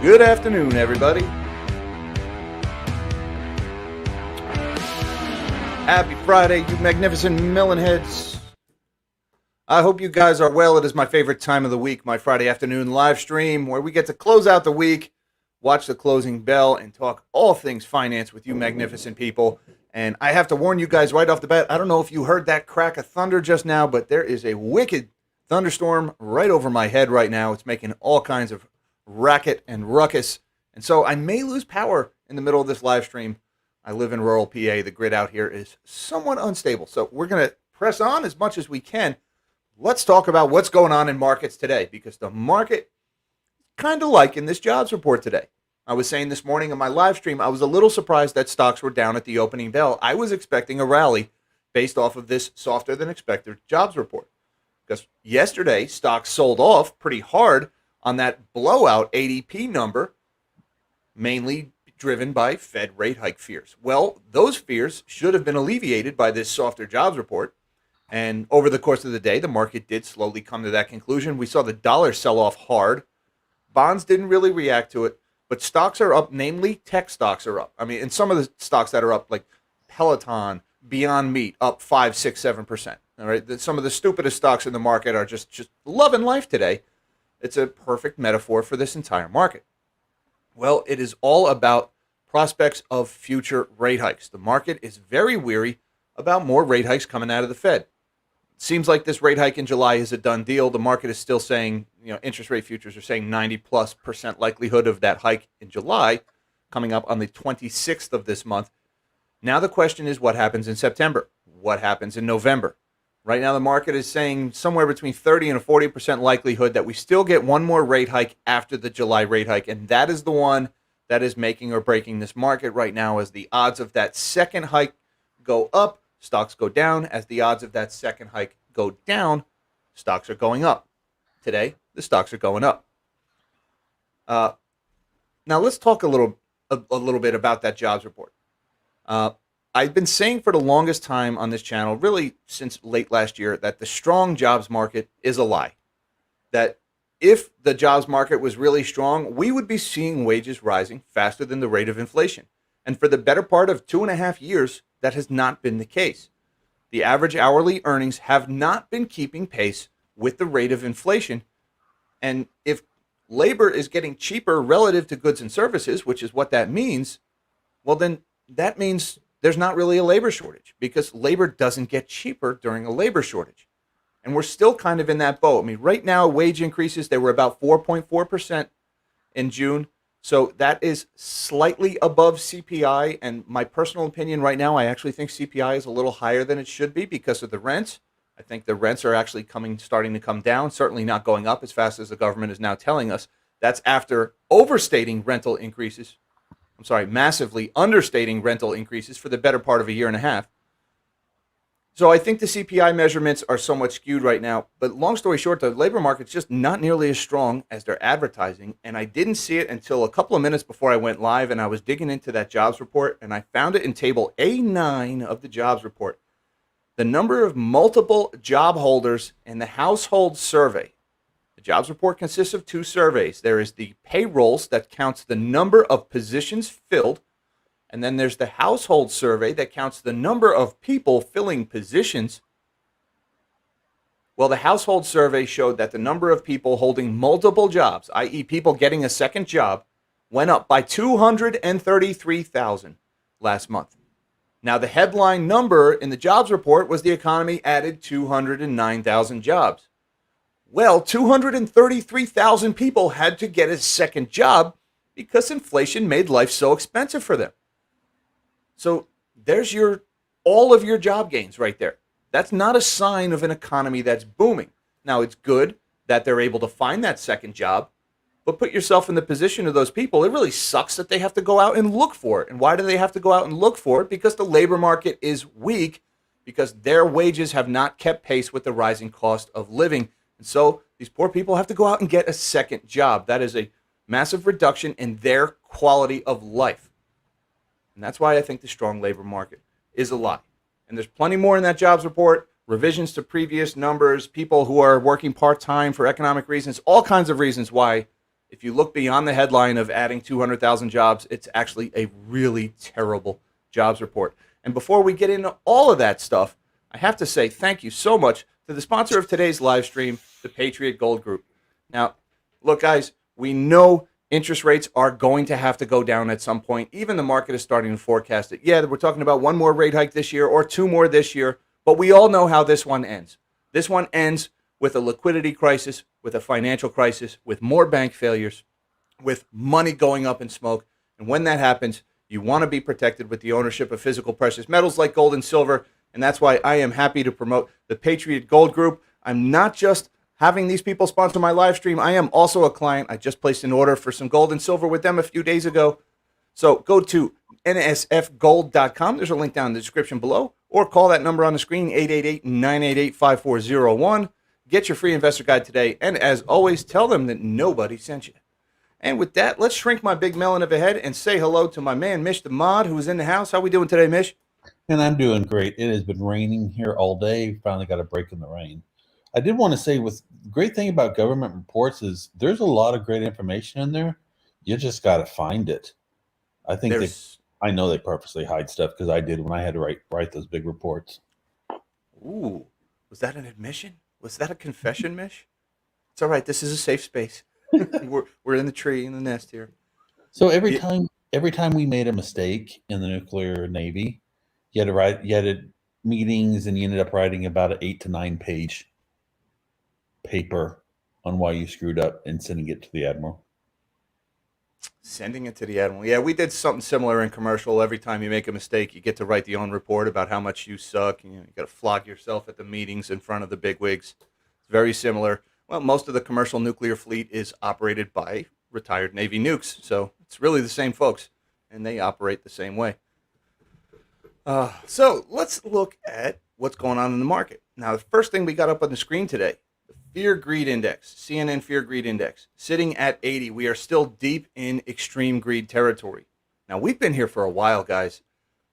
Good afternoon, everybody. Happy Friday, you magnificent melon heads. I hope you guys are well. It is my favorite time of the week, my Friday afternoon live stream, where we get to close out the week, watch the closing bell, and talk all things finance with you magnificent people. And I have to warn you guys right off the bat, I don't know if you heard that crack of thunder just now, but there is a wicked thunderstorm right over my head right now. It's making all kinds of racket and ruckus. And so I may lose power in the middle of this live stream. I live in rural PA. The grid out here is somewhat unstable. So we're going to press on as much as we can. Let's talk about what's going on in markets today, because the market kind of liking this jobs report today. I was saying this morning in my live stream, I was a little surprised that stocks were down at the opening bell. I was expecting a rally based off of this softer than expected jobs report, because yesterday stocks sold off pretty hard on that blowout ADP number, mainly driven by Fed rate hike fears. Well, those fears should have been alleviated by this softer jobs report. And over the course of the day, the market did slowly come to that conclusion. We saw the dollar sell off hard. Bonds didn't really react to it, but stocks are up, namely tech stocks are up. I mean, and some of the stocks that are up, like Peloton, Beyond Meat, up 5, 6, 7%. All right. Some of the stupidest stocks in the market are just loving life today. It's a perfect metaphor for this entire market. Well, it is all about prospects of future rate hikes. The market is very weary about more rate hikes coming out of the Fed. It seems like this rate hike in July is a done deal. The market is still saying, interest rate futures are saying 90+% likelihood of that hike in July, coming up on the 26th of this month. Now the question is, what happens in September? What happens in November? Right now, the market is saying somewhere between 30 and a 40% likelihood that we still get one more rate hike after the July rate hike. And that is the one that is making or breaking this market right now, as the odds of that second hike go up, stocks go down. As the odds of that second hike go down, stocks are going up. Today, the stocks are going up. Now, let's talk a little bit about that jobs report. I've been saying for the longest time on this channel, really since late last year, that the strong jobs market is a lie. That if the jobs market was really strong, we would be seeing wages rising faster than the rate of inflation. And for the better part of 2.5 years, that has not been the case. The average hourly earnings have not been keeping pace with the rate of inflation. And if labor is getting cheaper relative to goods and services, which is what that means, well, then that means there's not really a labor shortage, because labor doesn't get cheaper during a labor shortage. And we're still kind of in that boat. I mean, right now, wage increases, they were about 4.4% in June. So that is slightly above CPI. And my personal opinion right now, I actually think CPI is a little higher than it should be because of the rents. I think the rents are actually starting to come down, certainly not going up as fast as the government is now telling us. That's after overstating rental increases. Massively understating rental increases for the better part of a year and a half. So I think the CPI measurements are somewhat skewed right now. But long story short, the labor market's just not nearly as strong as they're advertising. And I didn't see it until a couple of minutes before I went live, and I was digging into that jobs report, and I found it in table A9 of the jobs report. The number of multiple job holders in the household survey. The jobs report consists of two surveys. There is the payrolls that counts the number of positions filled, and then there's the household survey that counts the number of people filling positions. Well, the household survey showed that the number of people holding multiple jobs, i.e. people getting a second job, went up by 233,000 last month. Now, the headline number in the jobs report was the economy added 209,000 jobs. Well, 233,000 people had to get a second job because inflation made life so expensive for them. So there's all of your job gains right there. That's not a sign of an economy that's booming. Now, it's good that they're able to find that second job, but put yourself in the position of those people. It really sucks that they have to go out and look for it. And why do they have to go out and look for it? Because the labor market is weak, because their wages have not kept pace with the rising cost of living. And so these poor people have to go out and get a second job. That is a massive reduction in their quality of life. And that's why I think the strong labor market is a lie. And there's plenty more in that jobs report, revisions to previous numbers, people who are working part-time for economic reasons, all kinds of reasons why If you look beyond the headline of adding 200,000 jobs, it's actually a really terrible jobs report. And before we get into all of that stuff, I have to say thank you so much to the sponsor of today's live stream, the Patriot Gold Group. Now, look, guys, we know interest rates are going to have to go down at some point. Even the market is starting to forecast it. Yeah, we're talking about one more rate hike this year or two more this year, but we all know how this one ends. This one ends with a liquidity crisis, with a financial crisis, with more bank failures, with money going up in smoke. And when that happens, you want to be protected with the ownership of physical precious metals like gold and silver. And that's why I am happy to promote the Patriot Gold Group. I'm not just having these people sponsor my live stream. I am also a client. I just placed an order for some gold and silver with them a few days ago. So go to nsfgold.com. There's a link down in the description below, or call that number on the screen, 888-988-5401. Get your free investor guide today. And as always, tell them that nobody sent you. And with that, let's shrink my big melon of a head and say hello to my man, Mish the Mod, who is in the house. How we doing today, Mish? And I'm doing great. It has been raining here all day. Finally got a break in the rain. I did want to say, with great thing about government reports is there's a lot of great information in there. You just got to find it. I think I know they purposely hide stuff, because I did when I had to write those big reports. Ooh, was that an admission? Was that a confession, Mish? It's all right. This is a safe space. we're in the tree, in the nest here. So every time we made a mistake in the nuclear navy, you had meetings, and you ended up writing about an 8 to 9 page paper on why you screwed up and sending it to the admiral. Sending it to the admiral. Yeah, we did something similar in commercial. Every time you make a mistake, you get to write the own report about how much you suck. You got to flog yourself at the meetings in front of the bigwigs. It's very similar. Well, most of the commercial nuclear fleet is operated by retired Navy nukes, so it's really the same folks, and they operate the same way. So let's look at what's going on in the market. Now, the first thing we got up on the screen today, the Fear Greed Index, CNN Fear Greed Index, sitting at 80. We are still deep in extreme greed territory. Now, we've been here for a while, guys.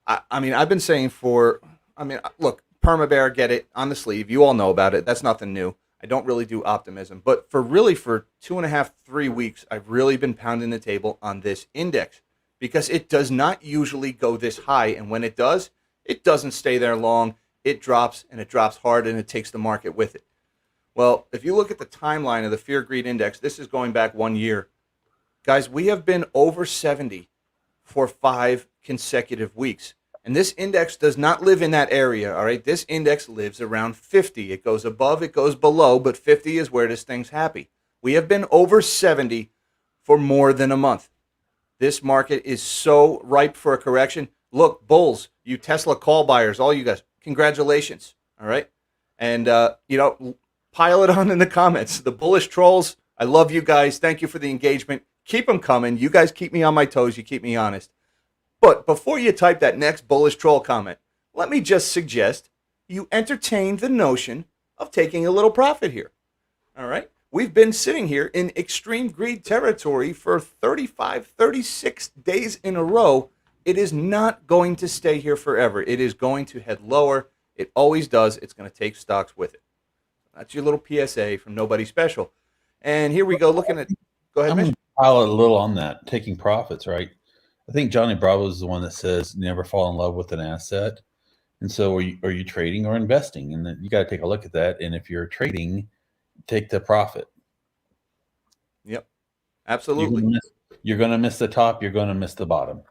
I mean, I've been saying look, Perma-Bear, get it on the sleeve. You all know about it. That's nothing new. I don't really do optimism. But for 2.5, 3 weeks, I've really been pounding the table on this index, because it does not usually go this high. And when it does, it doesn't stay there long. It drops, and it drops hard, and it takes the market with it. Well, if you look at the timeline of the Fear Greed Index, this is going back 1 year. Guys, we have been over 70 for 5 consecutive weeks. And this index does not live in that area, all right? This index lives around 50. It goes above, it goes below, but 50 is where this thing's happy. We have been over 70 for more than a month. This market is so ripe for a correction. Look, bulls, you Tesla call buyers, all you guys, congratulations, all right? And, pile it on in the comments. The bullish trolls, I love you guys. Thank you for the engagement. Keep them coming. You guys keep me on my toes. You keep me honest. But before you type that next bullish troll comment, let me just suggest you entertain the notion of taking a little profit here, all right? We've been sitting here in extreme greed territory for 35, 36 days in a row. It is not going to stay here forever. It is going to head lower. It always does. It's going to take stocks with it. That's your little PSA from Nobody Special. And here we go, looking at, go ahead, I'm going to pile a little on that, taking profits, right? I think Johnny Bravo is the one that says never fall in love with an asset. And so are you trading or investing? And then you got to take a look at that. And if you're trading, take the profit. Yep, absolutely. You're going to miss the top. You're going to miss the bottom.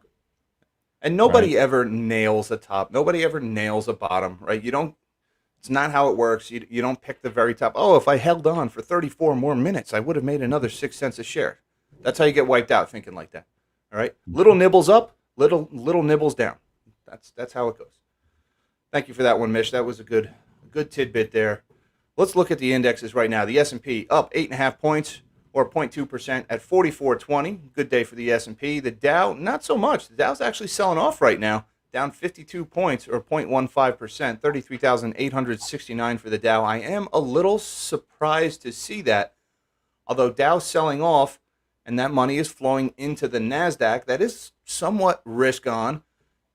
And nobody ever nails a top. Nobody ever nails a bottom, right? It's not how it works. You don't pick the very top. Oh, if I held on for 34 more minutes, I would have made another 6 cents a share. That's how you get wiped out, thinking like that. All right? Little nibbles up, little nibbles down. That's how it goes. Thank you for that one, Mish. That was a good tidbit there. Let's look at the indexes right now. The S&P up 8.5 points, or 0.2% at 4420. Good day for the S&P. The Dow, not so much. The Dow's actually selling off right now, down 52 points, or 0.15%, 33,869 for the Dow. I am a little surprised to see that. Although Dow's selling off, and that money is flowing into the NASDAQ, that is somewhat risk on.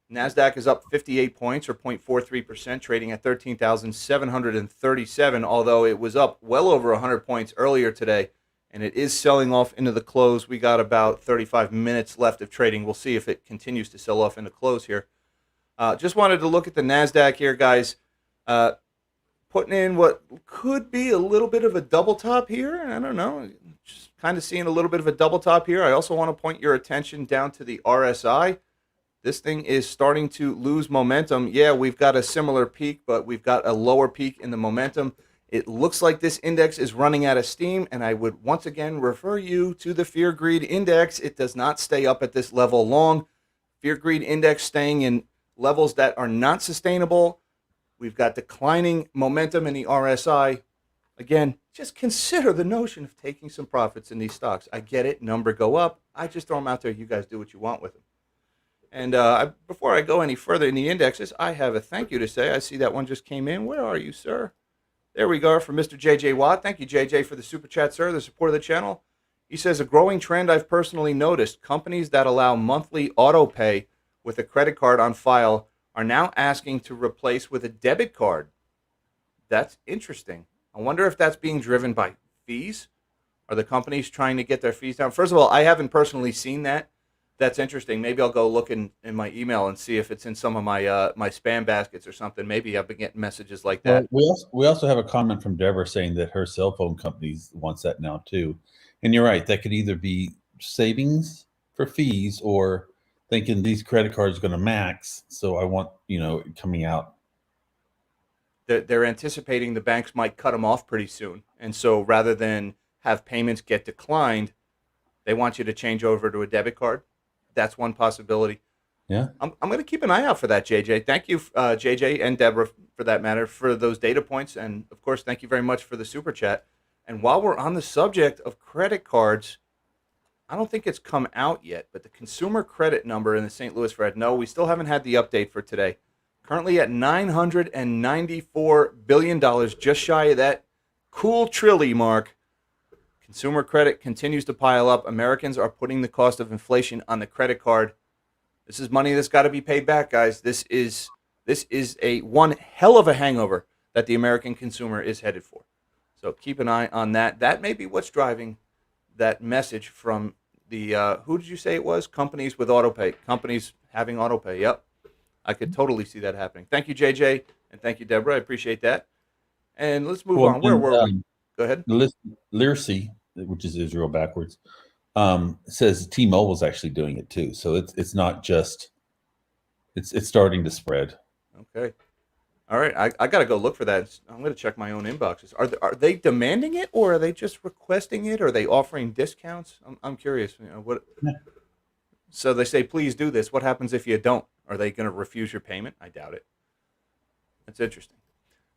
NASDAQ is up 58 points, or 0.43%, trading at 13,737, although it was up well over 100 points earlier today. and it is selling off into the close. We got about 35 minutes left of trading. We'll see if it continues to sell off into close here. Just wanted to look at the NASDAQ here, guys. Putting in what could be a little bit of a double top here. I don't know. Just kind of seeing a little bit of a double top here. I also want to point your attention down to the RSI. This thing is starting to lose momentum. Yeah, we've got a similar peak, but we've got a lower peak in the momentum. It looks like this index is running out of steam, and I would once again refer you to the Fear Greed Index. It does not stay up at this level long. Fear Greed Index staying in levels that are not sustainable. We've got declining momentum in the RSI. Again, just consider the notion of taking some profits in these stocks. I get it, number go up. I just throw them out there. You guys do what you want with them. And before I go any further in the indexes, I have a thank you to say. I see that one just came in. Where are you, sir? There we go, from Mr. JJ Watt. Thank you, JJ, for the super chat, sir, the support of the channel. He says, a growing trend I've personally noticed, companies that allow monthly auto pay with a credit card on file are now asking to replace with a debit card. That's interesting. I wonder if that's being driven by fees. Are the companies trying to get their fees down? First of all, I haven't personally seen that. That's interesting. Maybe I'll go look in my email and see if it's in some of my my spam baskets or something. Maybe I've been getting messages like that. Well, we also have a comment from Deborah saying that her cell phone company wants that now too. And you're right. That could either be savings for fees or thinking these credit cards are going to max. So I want, coming out. They're anticipating the banks might cut them off pretty soon. And so rather than have payments get declined, they want you to change over to a debit card. That's one possibility. Yeah. I'm going to keep an eye out for that, JJ. Thank you, JJ and Deborah, for that matter, for those data points. And, of course, thank you very much for the super chat. And while we're on the subject of credit cards, I don't think it's come out yet, but the consumer credit number in the St. Louis Fed, no, we still haven't had the update for today. Currently at $994 billion, just shy of that cool trilly mark. Consumer credit continues to pile up. Americans are putting the cost of inflation on the credit card. This is money that's got to be paid back, guys. This is a one hell of a hangover that the American consumer is headed for. So keep an eye on that. That may be what's driving that message from the, who did you say it was? Companies with auto pay. Companies having auto pay. Yep. I could totally see that happening. Thank you, JJ, and thank you, Deborah. I appreciate that. And let's move on. Where were we? Go ahead. Lirsi, which is Israel backwards, says T-Mobile's actually doing it too. So it's not just it's starting to spread. Okay. All right. I got to go look for that. I'm going to check my own inboxes. Are they demanding it, or are they just requesting it? Or are they offering discounts? I'm curious. What? Yeah. So they say, please do this. What happens if you don't? Are they going to refuse your payment? I doubt it. That's interesting.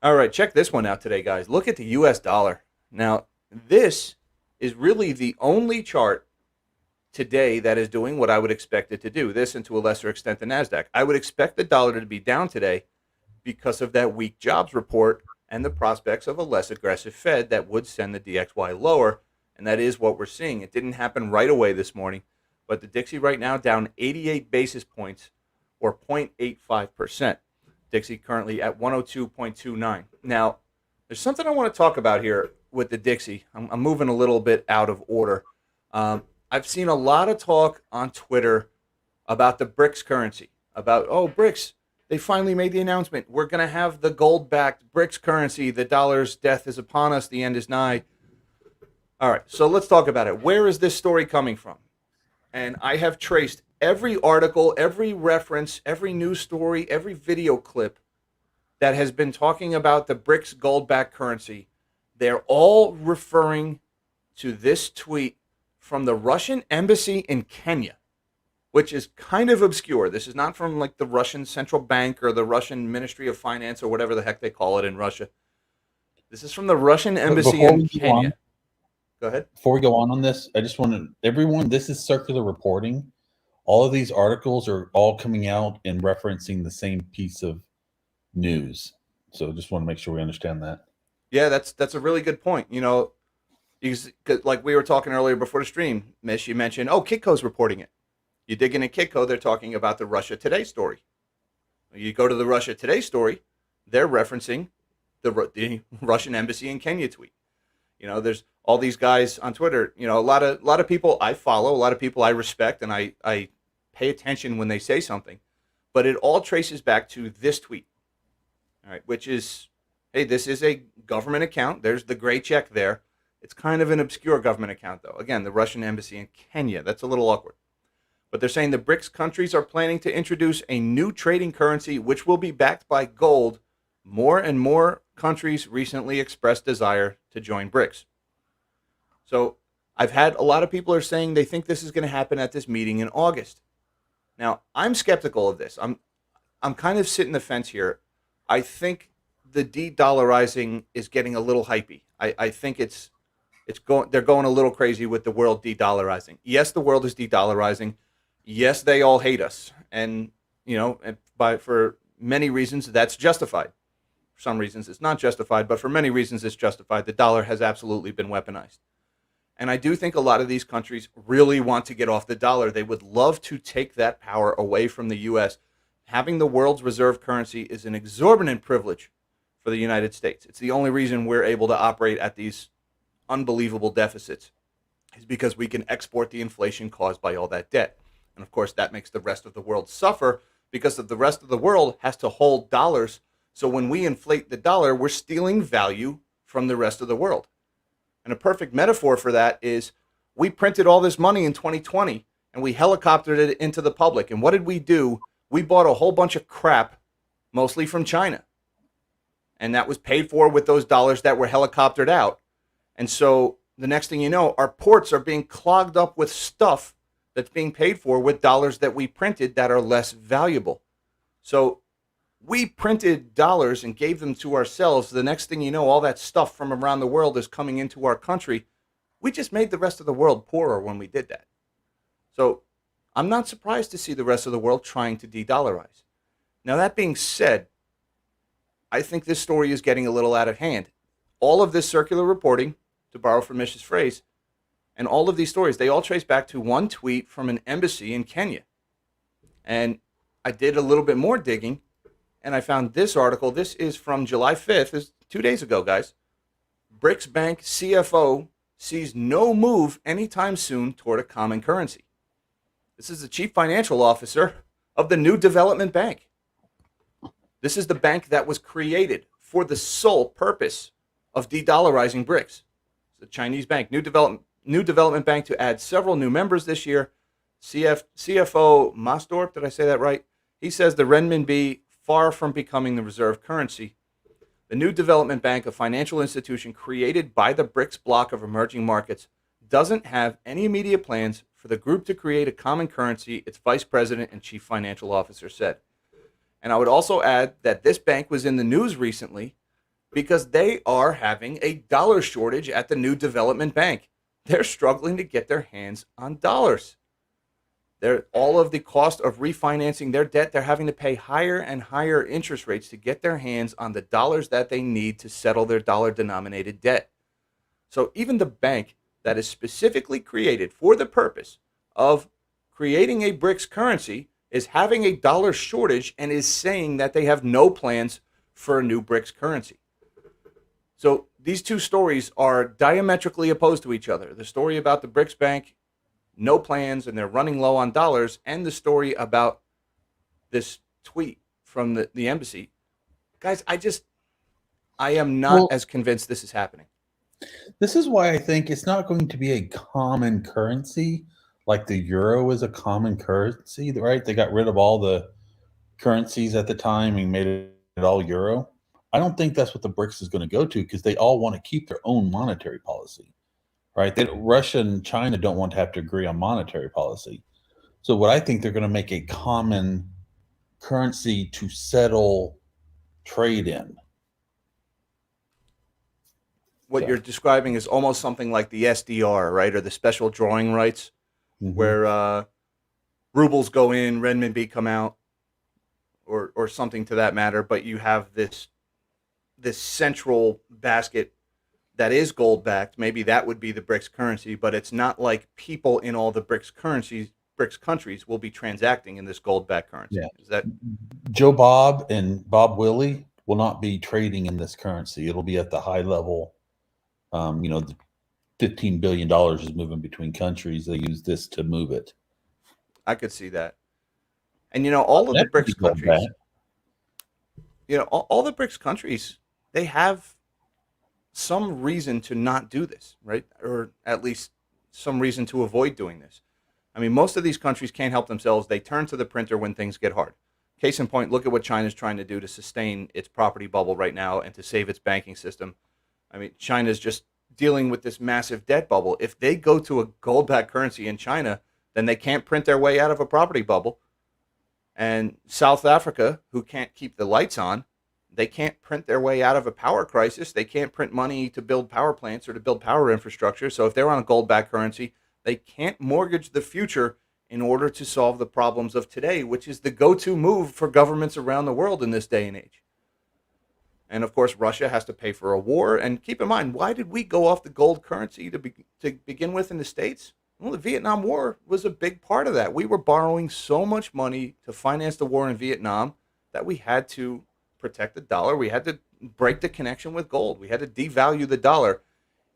All right, check this one out today, guys. Look at the U.S. dollar. Now, this is really the only chart today that is doing what I would expect it to do. This, and to a lesser extent, the NASDAQ. I would expect the dollar to be down today because of that weak jobs report and the prospects of a less aggressive Fed that would send the DXY lower, and that is what we're seeing. It didn't happen right away this morning, but the Dixie right now down 88 basis points or 0.85%. Dixie currently at 102.29. Now, there's something I want to talk about here with the Dixie. I'm moving a little bit out of order. I've seen a lot of talk on Twitter about the BRICS currency, about, BRICS, they finally made the announcement. We're going to have the gold-backed BRICS currency. The dollar's death is upon us. The end is nigh. All right, so let's talk about it. Where is this story coming from? And I have traced every article, every reference, every news story, every video clip that has been talking about the BRICS gold-backed currency. They're all referring to this tweet from the Russian embassy in Kenya, which is kind of obscure. This is not from like the Russian central bank or the Russian Ministry of Finance or whatever the heck they call it in Russia. This is from the Russian embassy in Kenya. Go ahead. Before we go on this, I just want to, everyone, this is circular reporting. All of these articles are all coming out and referencing the same piece of news. So just want to make sure we understand that. Yeah, that's a really good point. You know, like we were talking earlier before the stream, Mish, you mentioned, Kitco's reporting it. You dig into Kitco, they're talking about the Russia Today story. You go to the Russia Today story, they're referencing the Russian embassy in Kenya tweet. There's all these guys on Twitter. A lot of people I follow, a lot of people I respect, and I pay attention when they say something. But it all traces back to this tweet, all right, which is, hey, this is a government account. There's the gray check there. It's kind of an obscure government account, though. Again, the Russian embassy in Kenya. That's a little awkward. But they're saying the BRICS countries are planning to introduce a new trading currency which will be backed by gold. More and more countries recently expressed desire to join BRICS. So I've had a lot of people are saying they think this is going to happen at this meeting in August. Now, I'm skeptical of this. I'm kind of sitting the fence here. I think the de-dollarizing is getting a little hypey. I think they're going a little crazy with the world de-dollarizing. Yes, the world is de-dollarizing. Yes, they all hate us, and for many reasons that's justified. For some reasons it's not justified, but for many reasons it's justified. The dollar has absolutely been weaponized, and I do think a lot of these countries really want to get off the dollar. They would love to take that power away from the U.S. Having the world's reserve currency is an exorbitant privilege for the United States. It's the only reason we're able to operate at these unbelievable deficits, is because we can export the inflation caused by all that debt. And of course, that makes the rest of the world suffer because the rest of the world has to hold dollars. So when we inflate the dollar, we're stealing value from the rest of the world. And a perfect metaphor for that is we printed all this money in 2020 and we helicoptered it into the public. And what did we do? We bought a whole bunch of crap, mostly from China. And that was paid for with those dollars that were helicoptered out. And so the next thing you know, our ports are being clogged up with stuff that's being paid for with dollars that we printed that are less valuable. So we printed dollars and gave them to ourselves. The next thing you know, all that stuff from around the world is coming into our country. We just made the rest of the world poorer when we did that. So I'm not surprised to see the rest of the world trying to de-dollarize. Now, that being said, I think this story is getting a little out of hand. All of this circular reporting, to borrow from Mish's phrase, and all of these stories, they all trace back to one tweet from an embassy in Kenya. And I did a little bit more digging, and I found this article. This is from July 5th. This is 2 days ago, guys. BRICS Bank CFO sees no move anytime soon toward a common currency. This is the chief financial officer of the New Development Bank. This is the bank that was created for the sole purpose of de-dollarizing BRICS. It's a Chinese bank, New Development Bank, to add several new members this year. CFO Masdorp, did I say that right? He says the renminbi, far from becoming the reserve currency. The New Development Bank, a financial institution created by the BRICS bloc of emerging markets, doesn't have any immediate plans for the group to create a common currency, its vice president and chief financial officer said. And I would also add that this bank was in the news recently because they are having a dollar shortage at the New Development Bank. They're struggling to get their hands on dollars. All of the cost of refinancing their debt, they're having to pay higher and higher interest rates to get their hands on the dollars that they need to settle their dollar-denominated debt. So even the bank that is specifically created for the purpose of creating a BRICS currency is having a dollar shortage and is saying that they have no plans for a new BRICS currency. So these two stories are diametrically opposed to each other. The story about the BRICS Bank, no plans, and they're running low on dollars, and the story about this tweet from the embassy. Guys, I am not as convinced this is happening. This is why I think it's not going to be a common currency like the euro is a common currency, right? They got rid of all the currencies at the time and made it all euro. I don't think that's what the BRICS is going to go to because they all want to keep their own monetary policy, right? Russia and China don't want to have to agree on monetary policy. So what I think they're going to make a common currency to settle trade in. What you're describing is almost something like the SDR, right? Or the special drawing rights, where rubles go in, renminbi come out, or something to that matter. But you have this central basket that is gold backed. Maybe that would be the BRICS currency, but it's not like people in all the BRICS countries will be transacting in this gold backed currency. Yeah. Is that Joe Bob and Bob Willie will not be trading in this currency? It'll be at the high level The $15 billion is moving between countries. They use this to move it. I could see that. And all of the That could be BRICS going back. countries, all the BRICS countries, they have some reason to not do this, right? Or at least some reason to avoid doing this. I mean, most of these countries can't help themselves. They turn to the printer when things get hard. Case in point, look at what China's trying to do to sustain its property bubble right now and to save its banking system. I mean, China's just dealing with this massive debt bubble. If they go to a gold-backed currency in China, then they can't print their way out of a property bubble. And South Africa, who can't keep the lights on, they can't print their way out of a power crisis. They can't print money to build power plants or to build power infrastructure. So if they're on a gold-backed currency, they can't mortgage the future in order to solve the problems of today, which is the go-to move for governments around the world in this day and age. And of course, Russia has to pay for a war. And keep in mind, why did we go off the gold currency to begin with in the States? Well, the Vietnam War was a big part of that. We were borrowing so much money to finance the war in Vietnam that we had to protect the dollar. We had to break the connection with gold. We had to devalue the dollar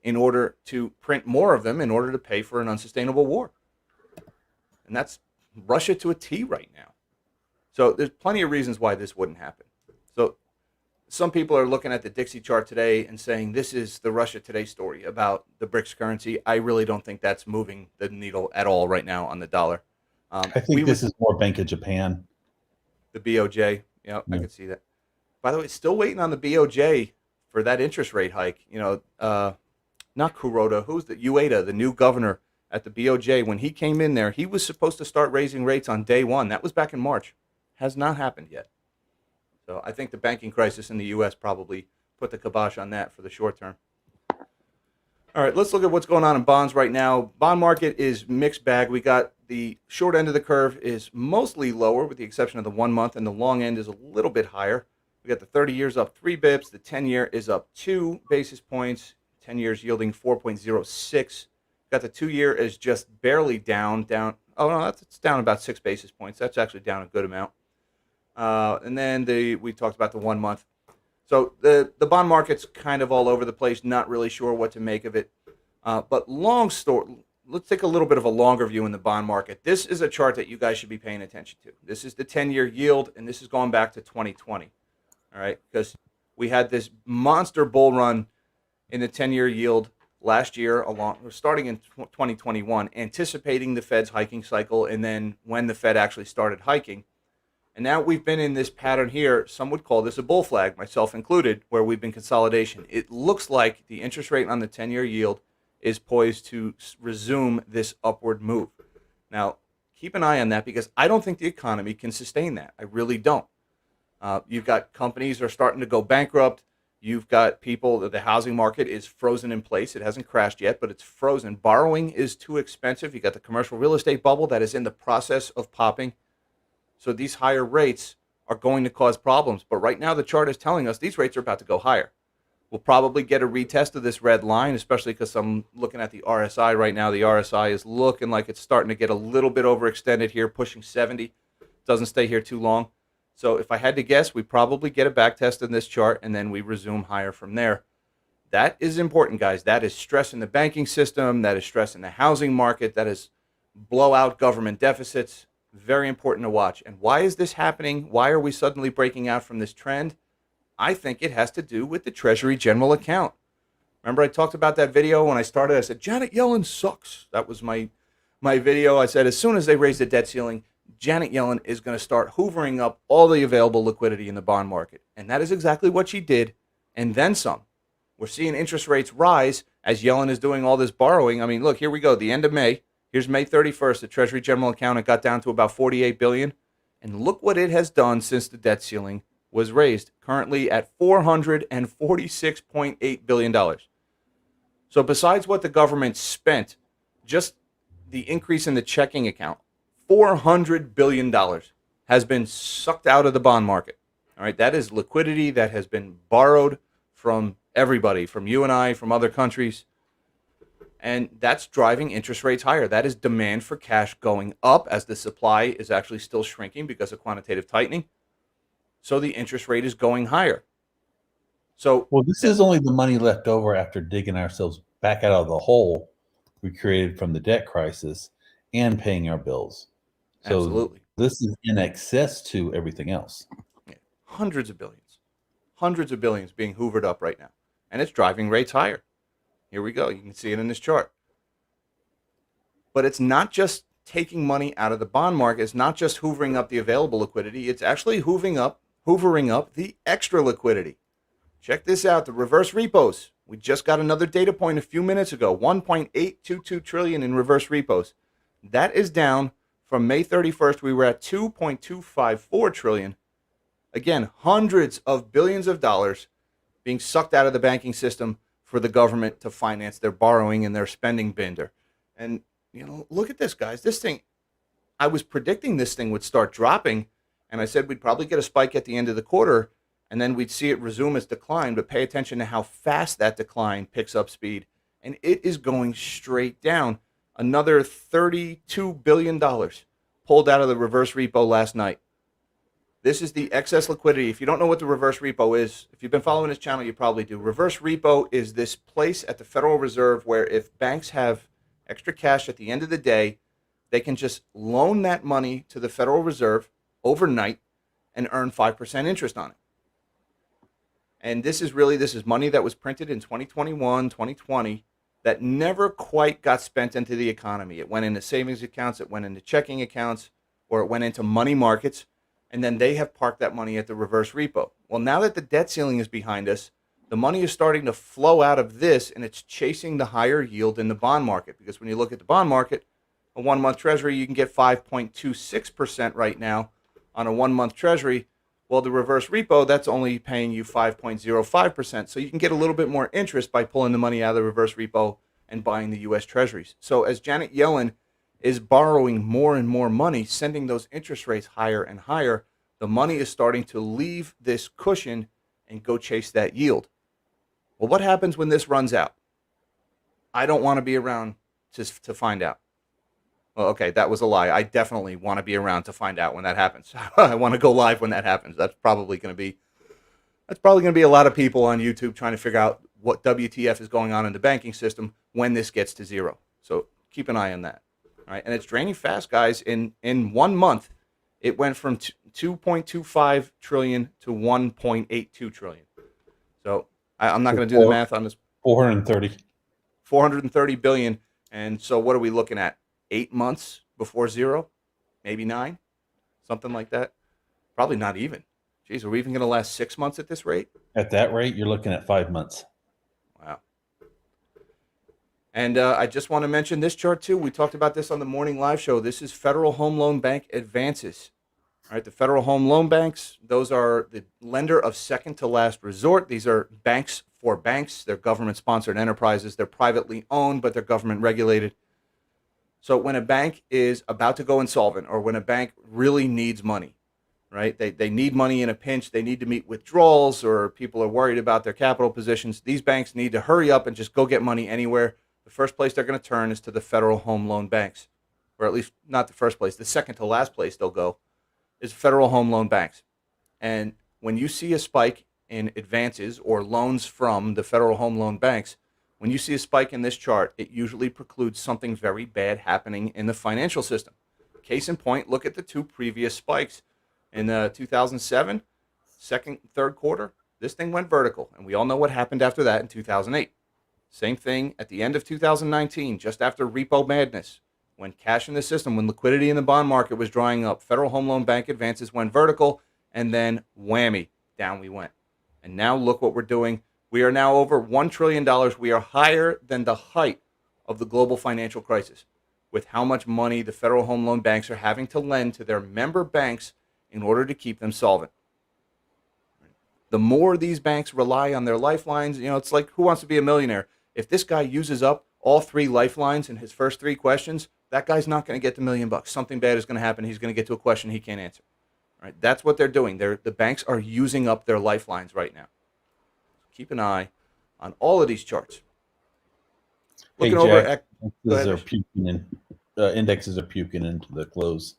in order to print more of them in order to pay for an unsustainable war. And that's Russia to a T right now. So there's plenty of reasons why this wouldn't happen. So some people are looking at the Dixie chart today and saying this is the Russia Today story about the BRICS currency. I really don't think that's moving the needle at all right now on the dollar. I think this is more Bank of Japan. The BOJ. Yeah, I could see that. By the way, still waiting on the BOJ for that interest rate hike. Not Kuroda. Who's the Ueda, the new governor at the BOJ? When he came in there, he was supposed to start raising rates on day one. That was back in March. Has not happened yet. So I think the banking crisis in the U.S. probably put the kibosh on that for the short term. All right, let's look at what's going on in bonds right now. Bond market is mixed bag. We got the short end of the curve is mostly lower with the exception of the 1 month, and the long end is a little bit higher. We got the 30 years up 3 bips. The 10-year is up 2 basis points. 10 years yielding 4.06. Got the 2-year is just barely down. Oh, no, it's down about 6 basis points. That's actually down a good amount. And then we talked about the 1 month. So the bond market's kind of all over the place, not really sure what to make of it. But long story, let's take a little bit of a longer view in the bond market. This is a chart that you guys should be paying attention to. This is the 10-year yield, and this is going back to 2020. All right, because we had this monster bull run in the 10-year yield last year, starting in 2021, anticipating the Fed's hiking cycle, and then when the Fed actually started hiking. And now we've been in this pattern here. Some would call this a bull flag, myself included, where we've been consolidation. It looks like the interest rate on the 10-year yield is poised to resume this upward move. Now, keep an eye on that because I don't think the economy can sustain that. I really don't. You've got companies that are starting to go bankrupt. You've got people that the housing market is frozen in place. It hasn't crashed yet, but it's frozen. Borrowing is too expensive. You got the commercial real estate bubble that is in the process of popping. So these higher rates are going to cause problems. But right now the chart is telling us these rates are about to go higher. We'll probably get a retest of this red line, especially because I'm looking at the RSI right now. The RSI is looking like it's starting to get a little bit overextended here, pushing 70. Doesn't stay here too long. So if I had to guess, we probably get a back test in this chart, and then we resume higher from there. That is important, guys. That is stress in the banking system. That is stress in the housing market. That is blowout government deficits. Very important to watch. And why is this happening? Why are we suddenly breaking out from this trend? I think it has to do with the Treasury General Account. Remember I talked about that video when I started? I said, Janet Yellen sucks. That was my video. I said, as soon as they raise the debt ceiling, Janet Yellen is going to start hoovering up all the available liquidity in the bond market. And that is exactly what she did, and then some. We're seeing interest rates rise as Yellen is doing all this borrowing. I mean, look, here we go, the end of May. Here's May 31st, the Treasury General Account. It got down to about $48 billion. And look what it has done since the debt ceiling was raised, currently at $446.8 billion. So besides what the government spent, just the increase in the checking account, $400 billion has been sucked out of the bond market. All right, that is liquidity that has been borrowed from everybody, from you and I, from other countries. And that's driving interest rates higher. That is demand for cash going up as the supply is actually still shrinking because of quantitative tightening. So the interest rate is going higher. So Well, this is only the money left over after digging ourselves back out of the hole we created from the debt crisis and paying our bills. So absolutely. this is in excess to everything else. Yeah. Hundreds of billions being hoovered up right now. And it's driving rates higher. Here we go. You can see it in this chart. But it's not just taking money out of the bond market. It's not just hoovering up the available liquidity. It's actually hoovering up the extra liquidity. Check this out, the reverse repos. We just got another data point a few minutes ago, 1.822 trillion in reverse repos. That is down from May 31st. We were at 2.254 trillion. Again, hundreds of billions of dollars being sucked out of the banking system for the government to finance their borrowing and their spending bender. And look at this, guys. This thing, I was predicting this thing would start dropping, and I said we'd probably get a spike at the end of the quarter, and then we'd see it resume its decline, but pay attention to how fast that decline picks up speed. And it is going straight down. Another $32 billion pulled out of the reverse repo last night. This is the excess liquidity. If you don't know what the reverse repo is, if you've been following this channel, you probably do. Reverse repo is this place at the Federal Reserve where if banks have extra cash at the end of the day, they can just loan that money to the Federal Reserve overnight and earn 5% interest on it. And this is money that was printed in 2021, 2020 that never quite got spent into the economy. It went into savings accounts, it went into checking accounts, or it went into money markets, and then they have parked that money at the reverse repo. Well, now that the debt ceiling is behind us, the money is starting to flow out of this, and it's chasing the higher yield in the bond market. Because when you look at the bond market, a 1-month treasury, you can get 5.26% right now on a 1-month treasury. Well, the reverse repo, that's only paying you 5.05%. So you can get a little bit more interest by pulling the money out of the reverse repo and buying the U.S. treasuries. So as Janet Yellen is borrowing more and more money, sending those interest rates higher and higher, the money is starting to leave this cushion and go chase that yield. Well, what happens when this runs out? I don't want to be around to find out. Well, okay, that was a lie. I definitely want to be around to find out when that happens. I want to go live when that happens. That's probably going to be a lot of people on YouTube trying to figure out what WTF is going on in the banking system when this gets to zero. So keep an eye on that. All right, and it's draining fast, guys. In 1 month, it went from 2.25 trillion to 1.82 trillion. So I'm not going to do the math on this. 430 billion. And so what are we looking at? 8 months before zero, maybe 9, something like that. Probably not even. Geez, are we even going to last 6 months at this rate? At that rate, you're looking at 5 months. Wow. And I just want to mention this chart too. We talked about this on the morning live show. This is Federal Home Loan Bank advances. All right, the Federal Home Loan Banks, those are the lender of second to last resort. These are banks for banks. They're government-sponsored enterprises. They're privately owned, but they're government-regulated. So when a bank is about to go insolvent or when a bank really needs money, right? They need money in a pinch. They need to meet withdrawals or people are worried about their capital positions. These banks need to hurry up and just go get money anywhere. The first place they're going to turn is to the Federal Home Loan Banks, or at least not the first place. The second to last place they'll go is Federal Home Loan Banks. And when you see a spike in advances or loans from the Federal Home Loan Banks, when you see a spike in this chart, it usually precludes something very bad happening in the financial system. Case in point, look at the 2 previous spikes. In 2007, second, third quarter, this thing went vertical. And we all know what happened after that in 2008. Same thing at the end of 2019, just after repo madness. When cash in the system, when liquidity in the bond market was drying up, Federal Home Loan Bank advances went vertical, and then whammy, down we went. And now look what we're doing. We are now over $1 trillion. We are higher than the height of the global financial crisis with how much money the Federal Home Loan Banks are having to lend to their member banks in order to keep them solvent. The more these banks rely on their lifelines, it's like Who Wants to Be a Millionaire? If this guy uses up all 3 lifelines in his first 3 questions, that guy's not going to get the $1 million. Something bad is going to happen. He's going to get to a question he can't answer. All right? That's what they're doing. The banks are using up their lifelines right now. Keep an eye on all of these charts. Looking over, indexes are puking into the close.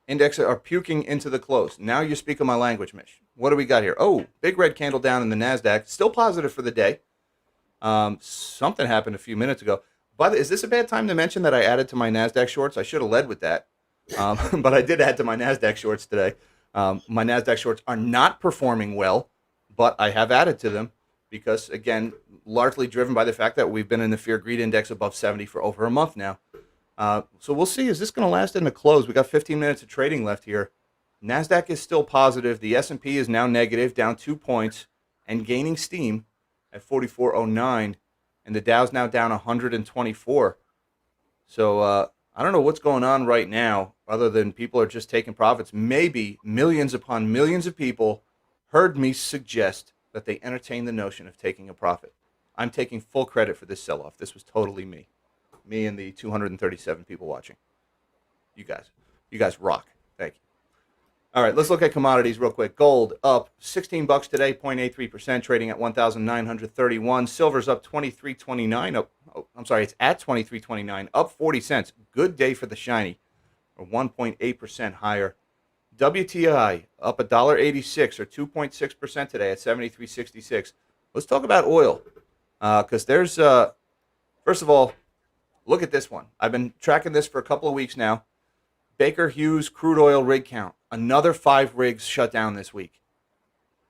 Indexes are puking into the close. Now you're speaking my language, Mish. What do we got here? Oh, big red candle down in the NASDAQ. Still positive for the day. Something happened a few minutes ago. But is this a bad time to mention that I added to my NASDAQ shorts? I should have led with that. But I did add to my NASDAQ shorts today. My NASDAQ shorts are not performing well, but I have added to them because, again, largely driven by the fact that we've been in the fear greed index above 70 for over a month now. So we'll see. Is this going to last into close? We got 15 minutes of trading left here. NASDAQ is still positive. The S&P is now negative, down 2 points, and gaining steam at 4409. And the Dow's now down 124. So I don't know what's going on right now other than people are just taking profits. Maybe millions upon millions of people heard me suggest that they entertain the notion of taking a profit. I'm taking full credit for this sell-off. This was totally me. Me and the 237 people watching. You guys rock. Thank you. All right, let's look at commodities real quick. Gold up $16 today, 0.83%, trading at 1,931. Silver's up 23.29. It's at 23.29, up 40 cents. Good day for the shiny, or 1.8% higher. WTI up $1.86 or 2.6% today at 73.66. Let's talk about oil, because there's first of all, look at this one. I've been tracking this for a couple of weeks now. Baker Hughes crude oil rig count. Another 5 rigs shut down this week.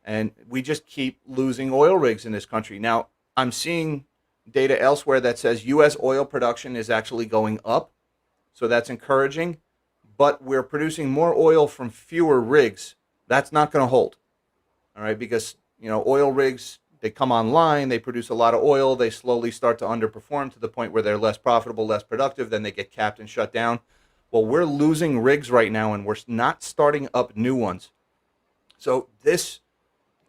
And we just keep losing oil rigs in this country. Now, I'm seeing data elsewhere that says U.S. oil production is actually going up. So that's encouraging. But we're producing more oil from fewer rigs. That's not going to hold. All right, because, oil rigs, they come online, they produce a lot of oil, they slowly start to underperform to the point where they're less profitable, less productive, then they get capped and shut down. Well, we're losing rigs right now, and we're not starting up new ones. So this,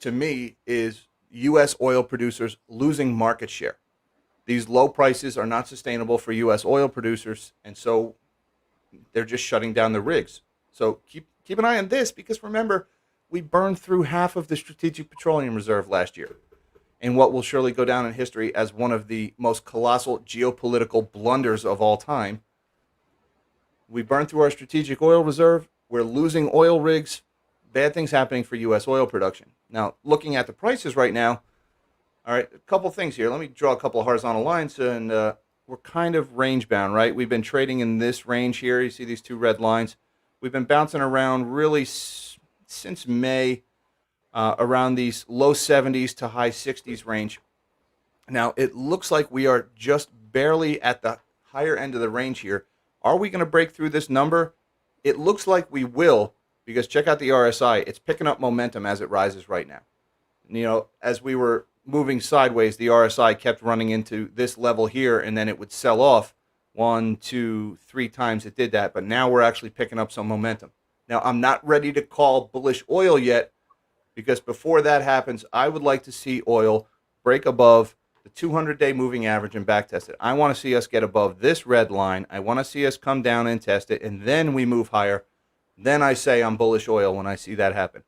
to me, is U.S. oil producers losing market share. These low prices are not sustainable for U.S. oil producers, and so they're just shutting down the rigs. So keep an eye on this, because remember, we burned through half of the Strategic Petroleum Reserve last year in what will surely go down in history as one of the most colossal geopolitical blunders of all time. We burned through our strategic oil reserve. We're losing oil rigs. Bad things happening for U.S. oil production. Now, looking at the prices right now, all right, a couple things here. Let me draw a couple of horizontal lines, and we're kind of range bound, right? We've been trading in this range here. You see these 2 red lines. We've been bouncing around really since May, around these low 70s to high 60s range. Now, it looks like we are just barely at the higher end of the range here. Are we going to break through this number? It looks like we will, because check out the RSI. It's picking up momentum as it rises right now. As we were moving sideways, the RSI kept running into this level here, and then it would sell off 1, 2, 3 times it did that. But now we're actually picking up some momentum. Now, I'm not ready to call bullish oil yet, because before that happens, I would like to see oil break above the 200-day moving average and back test it. I want to see us get above this red line. I want to see us come down and test it, and then we move higher. Then I say I'm bullish oil when I see that happen.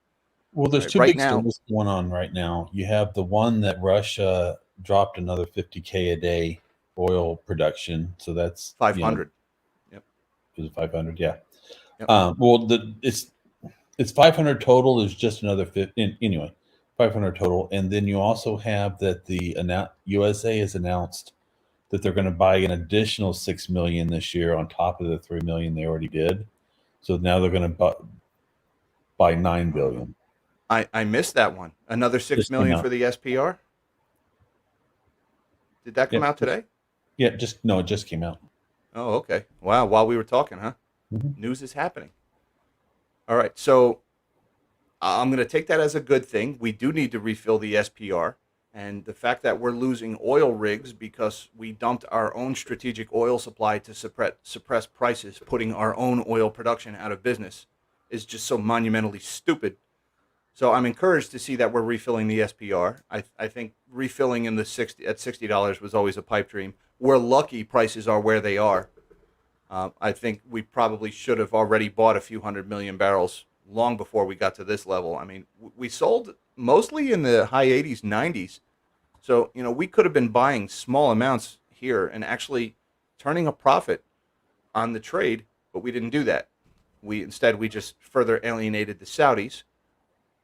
Well, there's two big stories going on right now. You have the one that Russia dropped another 50K a day oil production, so that's 500. Yep. Is it 500? Yeah. Yep. Well, it's 500 total. Is just another 50 anyway. 500 total, and then you also have that the USA has announced that they're going to buy an additional 6 million this year on top of the 3 million they already did. So now they're going to buy 9 billion. I missed that one. Another 6 million for the SPR. Did that come out today? Yeah, it just came out. Oh, okay. Wow. While we were talking, huh? Mm-hmm. News is happening. All right. So I'm going to take that as a good thing. We do need to refill the SPR. And the fact that we're losing oil rigs because we dumped our own strategic oil supply to suppress prices, putting our own oil production out of business, is just so monumentally stupid. So I'm encouraged to see that we're refilling the SPR. I think refilling at $60 was always a pipe dream. We're lucky prices are where they are. I think we probably should have already bought a few 100 million barrels long before we got to this level. I mean, we sold mostly in the high 80s, 90s. So, we could have been buying small amounts here and actually turning a profit on the trade, but we didn't do that. Instead we just further alienated the Saudis,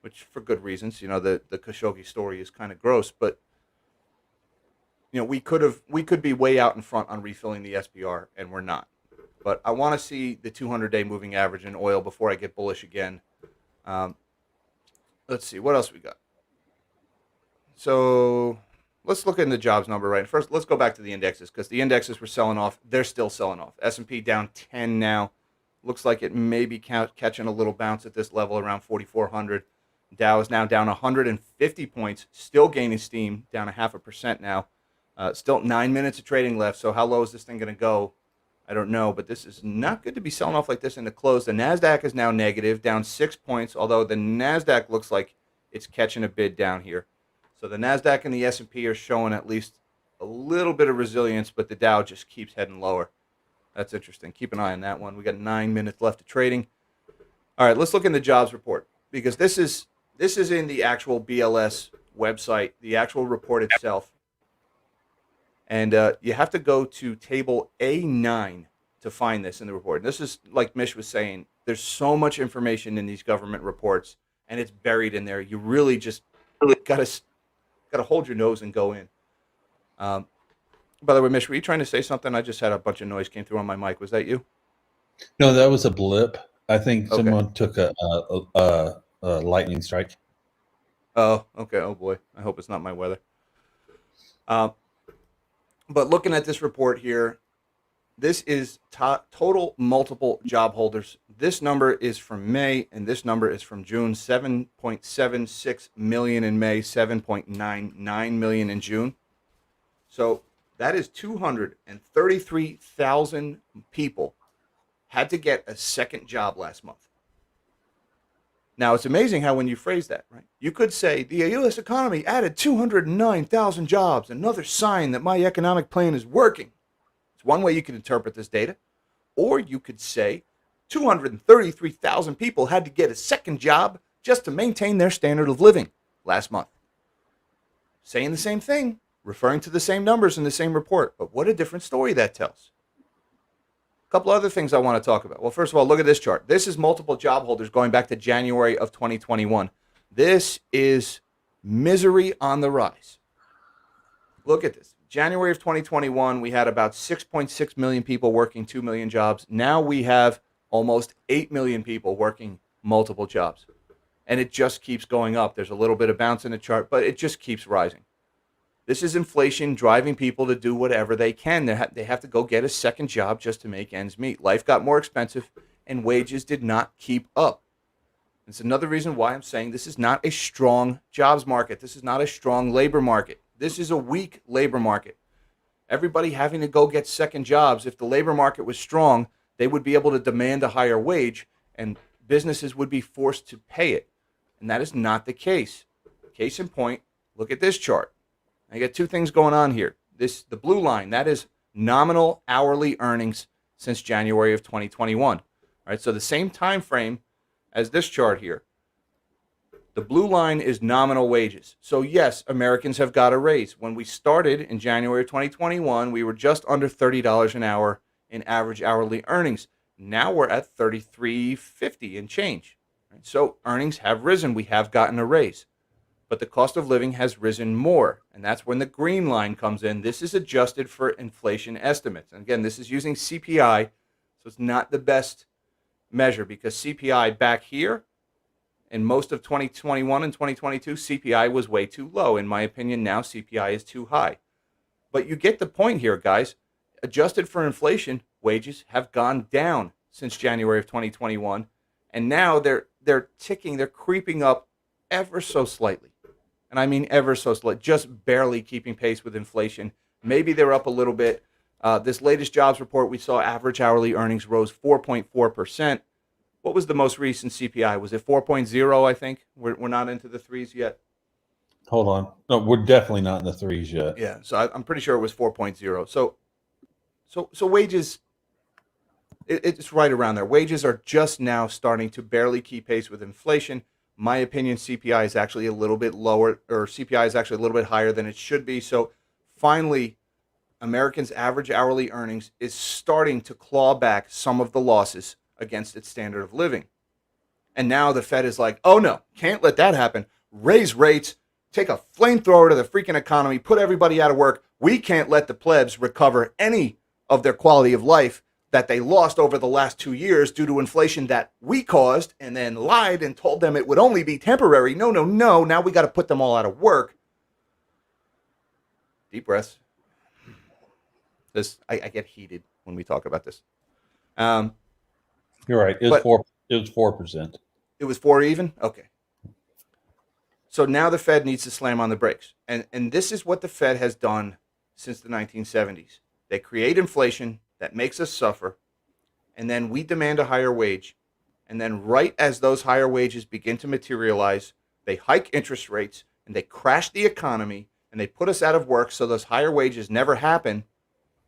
which for good reasons. The Khashoggi story is kind of gross, but we could be way out in front on refilling the SPR, and we're not. But I want to see the 200-day moving average in oil before I get bullish again. Um, let's see what else we got. So let's look at the jobs number right first. Let's go back to the indexes because the indexes were selling off. They're still selling off. S&P down 10 now. Looks like it may be catching a little bounce at this level around 4,400. Dow is now down 150 points, still gaining steam, down 0.5% now. Still 9 minutes of trading left. So how low is this thing going to go? I don't know, but this is not good to be selling off like this in the close. The NASDAQ is now negative, down 6 points, although the NASDAQ looks like it's catching a bid down here. So the NASDAQ and the S&P are showing at least a little bit of resilience, but the Dow just keeps heading lower. That's interesting. Keep an eye on that one. We got 9 minutes left of trading. All right, let's look in the jobs report because this is in the actual BLS website, the actual report itself. And you have to go to table A9 to find this in the report. And this is, like Mish was saying, there's so much information in these government reports, and it's buried in there. You really just got to hold your nose and go in. By the way, Mish, were you trying to say something? I just had a bunch of noise came through on my mic. Was that you? No, that was a blip. I think Okay. someone took a lightning strike. Oh, okay. Oh, boy. I hope it's not my weather. But looking at this report here, this is total multiple job holders. This number is from May, and this number is from June. 7.76 million in May, 7.99 million in June. So that is 233,000 people had to get a second job last month. Now, it's amazing how when you phrase that, right? You could say the U.S. economy added 209,000 jobs, another sign that my economic plan is working. It's one way you could interpret this data. Or you could say 233,000 people had to get a second job just to maintain their standard of living last month. Saying the same thing, referring to the same numbers in the same report. But what a different story that tells. A couple other things I want to talk about. Well, first of all, look at this chart. This is multiple job holders going back to January of 2021. This is misery on the rise. Look at this. January of 2021, we had about 6.6 million people working 2 million jobs. Now we have almost 8 million people working multiple jobs. And it just keeps going up. There's a little bit of bounce in the chart, but it just keeps rising. This is inflation driving people to do whatever they can. They have to go get a second job just to make ends meet. Life got more expensive, and wages did not keep up. It's another reason why I'm saying this is not a strong jobs market. This is not a strong labor market. This is a weak labor market. Everybody having to go get second jobs. If the labor market was strong, they would be able to demand a higher wage, and businesses would be forced to pay it. And that is not the case. Case in point, look at this chart. I got two things going on here. The blue line, that is nominal hourly earnings since January of 2021. All right, so the same time frame as this chart here. The blue line is nominal wages. So yes, Americans have got a raise. When we started in January of 2021, we were just under $30 an hour in average hourly earnings. Now we're at $33.50 and change. Right? So earnings have risen. We have gotten a raise. But the cost of living has risen more, and that's when the green line comes in. This is adjusted for inflation estimates. And again, this is using CPI, so it's not the best measure because CPI back here in most of 2021 and 2022, CPI was way too low. In my opinion, now CPI is too high. But you get the point here, guys. Adjusted for inflation, wages have gone down since January of 2021, and now they're ticking, they're creeping up ever so slightly. And I mean ever so slightly, just barely keeping pace with inflation. Maybe they're up a little bit. This latest jobs report, we saw average hourly earnings rose 4.4%. What was the most recent CPI? Was it 4.0, I think? We're not into the threes yet. Hold on. No, we're definitely not in the threes yet. Yeah, so I'm pretty sure it was 4.0. So wages, it's right around there. Wages are just now starting to barely keep pace with inflation. My opinion, CPI is actually a little bit lower, or CPI is actually a little bit higher than it should be. So finally, Americans' average hourly earnings is starting to claw back some of the losses against its standard of living. And now the Fed is like, oh no, can't let that happen. Raise rates, take a flamethrower to the freaking economy, put everybody out of work. We can't let the plebs recover any of their quality of life that they lost over the last 2 years due to inflation that we caused, and then lied and told them it would only be temporary. No, no, no. Now we got to put them all out of work. Deep breaths. I get heated when we talk about this. You're right. It was 4%. It was 4%. It was 4 even? Okay. So now the Fed needs to slam on the brakes. And this is what the Fed has done since the 1970s. They create inflation that makes us suffer, and then we demand a higher wage. And then right as those higher wages begin to materialize, they hike interest rates, and they crash the economy, and they put us out of work so those higher wages never happen.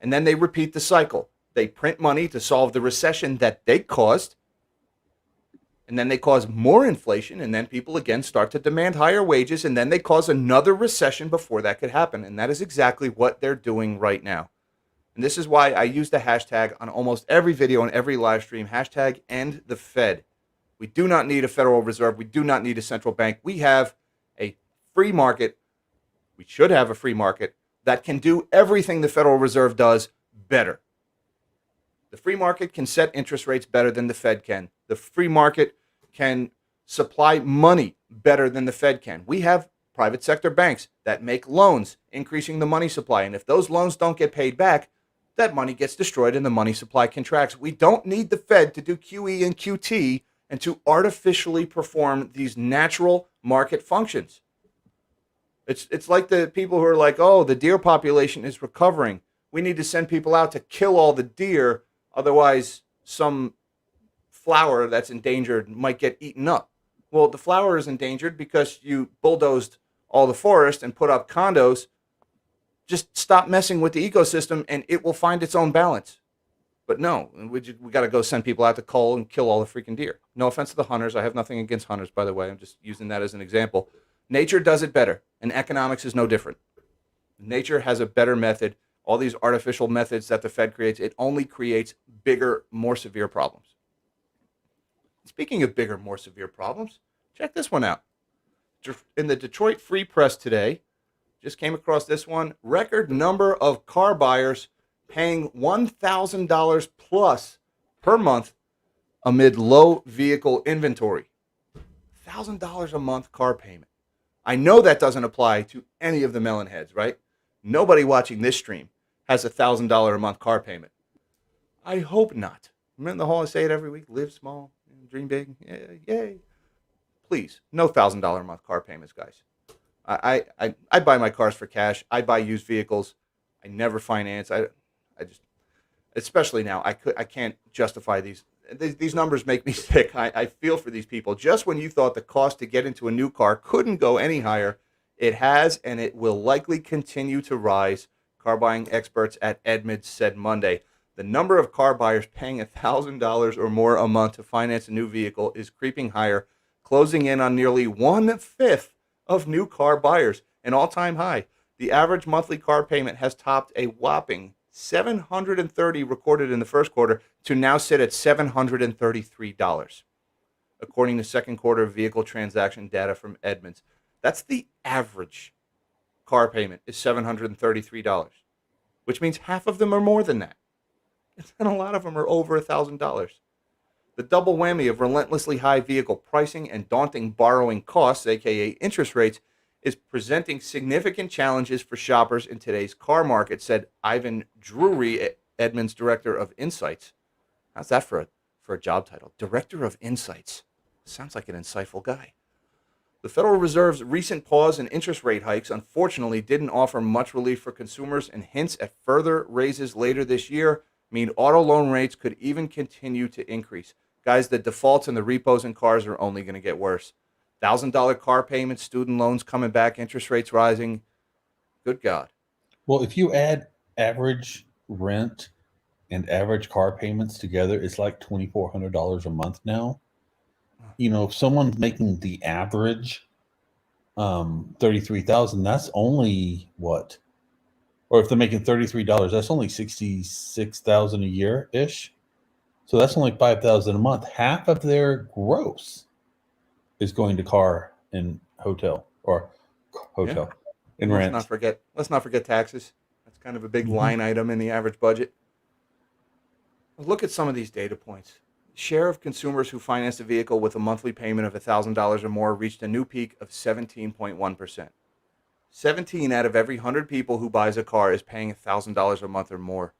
And then they repeat the cycle. They print money to solve the recession that they caused, and then they cause more inflation, and then people again start to demand higher wages, and then they cause another recession before that could happen. And that is exactly what they're doing right now. And this is why I use the hashtag on almost every video and every live stream, hashtag end the Fed. We do not need a Federal Reserve. We do not need a central bank. We have a free market. We should have a free market that can do everything the Federal Reserve does better. The free market can set interest rates better than the Fed can. The free market can supply money better than the Fed can. We have private sector banks that make loans, increasing the money supply. And if those loans don't get paid back, that money gets destroyed and the money supply contracts. We don't need the Fed to do QE and QT and to artificially perform these natural market functions. It's like the people who are like, oh, the deer population is recovering. We need to send people out to kill all the deer. Otherwise, some flower that's endangered might get eaten up. Well, the flower is endangered because you bulldozed all the forest and put up condos. Just stop messing with the ecosystem and it will find its own balance. But no, we got to go send people out to cull and kill all the freaking deer. No offense to the hunters. I have nothing against hunters, by the way. I'm just using that as an example. Nature does it better, and economics is no different. Nature has a better method. All these artificial methods that the Fed creates, it only creates bigger, more severe problems. Speaking of bigger, more severe problems, check this one out. In the Detroit Free Press today, just came across this one, record number of car buyers paying $1,000 plus per month amid low vehicle inventory. $1,000 a month car payment. I know that doesn't apply to any of the melon heads, right? Nobody watching this stream has $1,000 a month car payment. I hope not. Remember the whole, I say it every week, live small, dream big, yay. Please, no $1,000 a month car payments, guys. I buy my cars for cash. I buy used vehicles. I never finance. I just, especially now, I can't justify these. These numbers make me sick. I feel for these people. Just when you thought the cost to get into a new car couldn't go any higher, it has, and it will likely continue to rise. Car buying experts at Edmunds said Monday. The number of car buyers paying $1,000 or more a month to finance a new vehicle is creeping higher, closing in on nearly 1/5 of new car buyers, an all-time high. The average monthly car payment has topped a whopping $730 recorded in the first quarter to now sit at $733, according to second quarter vehicle transaction data from Edmunds. That's the average car payment is $733, which means half of them are more than that. And a lot of them are over $1,000. The double whammy of relentlessly high vehicle pricing and daunting borrowing costs, aka interest rates, is presenting significant challenges for shoppers in today's car market, said Ivan Drury, Edmunds Director of Insights. How's that for a job title? Director of Insights. Sounds like an insightful guy. The Federal Reserve's recent pause in interest rate hikes unfortunately didn't offer much relief for consumers, and hints at further raises later this year mean auto loan rates could even continue to increase. Guys, the defaults and the repos in cars are only going to get worse. $1,000 car payments, student loans coming back, interest rates rising. Good God. Well, if you add average rent and average car payments together, it's like $2,400 a month now. You know, if someone's making the average $33,000, that's only what? Or if they're making $33, that's only $66,000 a year ish. So that's only $5,000 a month, half of their gross. is going to car and hotel or hotel and Let's rent. not forget taxes. That's kind of a big Mhm. line item in the average budget. Look at some of these data points. Share of consumers who financed a vehicle with a monthly payment of $1,000 or more reached a new peak of 17.1%. 17 out of every 100 people who buys a car is paying $1,000 a month or more.